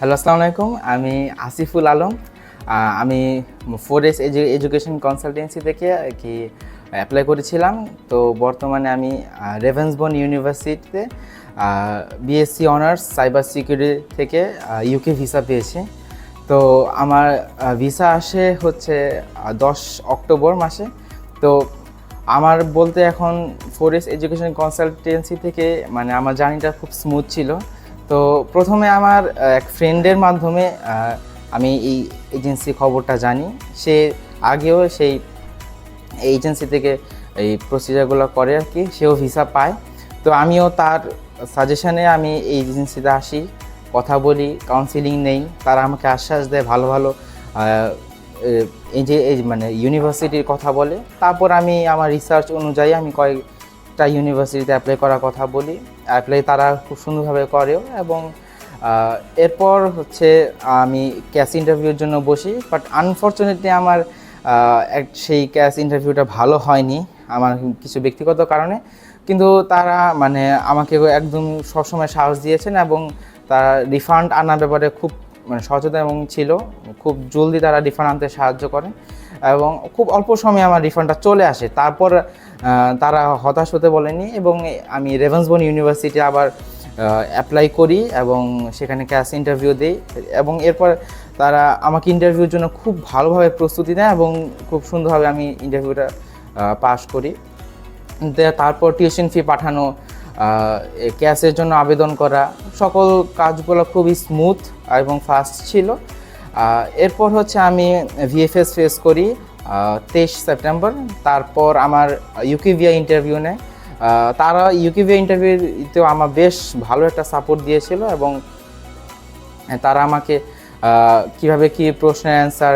Hello, আসসালামু আলাইকুম। আমি আসিফুল আলম। আমি 4S এডুকেশন কনসালটেন্সি থেকে কি অ্যাপ্লাই করেছিলাম। তো বর্তমানে আমি রেভেন্সবোর্ন ইউনিভার্সিটিতে বিএসসি অনার্স সাইবার সিকিউরিটি থেকে ইউকে ভিসা পেয়েছি। তো আমার ভিসা আসে হচ্ছে 10 অক্টোবর মাসে। তো আমার বলতে এখন 4S এডুকেশন কনসালটেন্সি থেকে মানে আমার জার্নিটা খুব স্মুথ ছিল। তো প্রথমে আমার এক ফ্রেন্ডের মাধ্যমে আমি এই এজেন্সি খবরটা জানি। সে আগেও সেই এজেন্সি থেকে এই প্রসিজারগুলো করে আর কি, সেও ভিসা পায়। তো আমিও তার সাজেশনে আমি এই এজেন্সিতে আসি, কথা বলি, কাউন্সিলিং নেই। তারা আমাকে আশ্বাস দেয় ভালো ভালো এই মানে ইউনিভার্সিটির কথা বলে। তারপর আমি আমার রিসার্চ অনুযায়ী আমি কয়েকটা ইউনিভার্সিটিতে অ্যাপ্লাই করার কথা বলি। অ্যাপ্লাই তারা খুব সুন্দরভাবে করেও। এবং এরপর হচ্ছে আমি ক্যাশ ইন্টারভিউর জন্য বসি। বাট আনফর্চুনেটলি আমার সেই ক্যাশ ইন্টারভিউটা ভালো হয়নি আমার কিছু ব্যক্তিগত কারণে। কিন্তু তারা মানে আমাকে একদম সবসময় সাহস দিয়েছেন এবং তারা রিফান্ড আনার ব্যাপারে খুব মানে সচেতন এবং ছিল। খুব জলদি তারা রিফান্ড আনতে সাহায্য করেন এবং খুব অল্প সময়ে আমার রিফান্ডটা চলে আসে। তারপর তারা হতাশ হতে বলেনি এবং আমি রেভেন্সবোর্ন ইউনিভার্সিটি আবার অ্যাপ্লাই করি এবং সেখানে ক্যাশ ইন্টারভিউ দিই। এবং এরপর তারা আমাকে ইন্টারভিউর জন্য খুব ভালোভাবে প্রস্তুতি নেয় এবং খুব সুন্দরভাবে আমি ইন্টারভিউটা পাস করি। তারপর টিউশন ফি পাঠানো, ক্যাশের জন্য আবেদন করা, সকল কাজগুলো খুবই স্মুথ এবং ফাস্ট ছিল। এরপর হচ্ছে আমি ভিএফএস ফেস করি 23 সেপ্টেম্বর। তারপর আমার ইউকিভিয়া ইন্টারভিউ নেয়। তারা ইউকিভিয়া ইন্টারভিউতেও আমার বেশ ভালো একটা সাপোর্ট দিয়েছিল এবং তারা আমাকে কিভাবে কি প্রশ্নের অ্যান্সার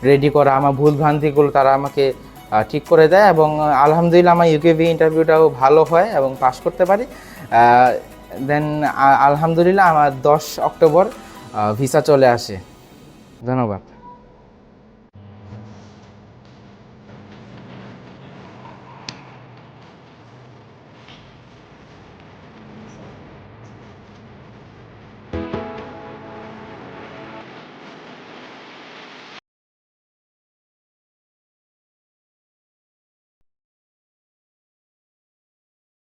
রেডি করা, আমার ভুলভ্রান্তিগুলো তারা আমাকে ঠিক করে দেয় এবং আলহামদুলিল্লাহ আমার ইউকেভি ইন্টারভিউটাও ভালো হয় এবং পাস করতে পারি। দেন আলহামদুলিল্লাহ আমার 10 অক্টোবর ভিসা চলে আসে। ধন্যবাদ।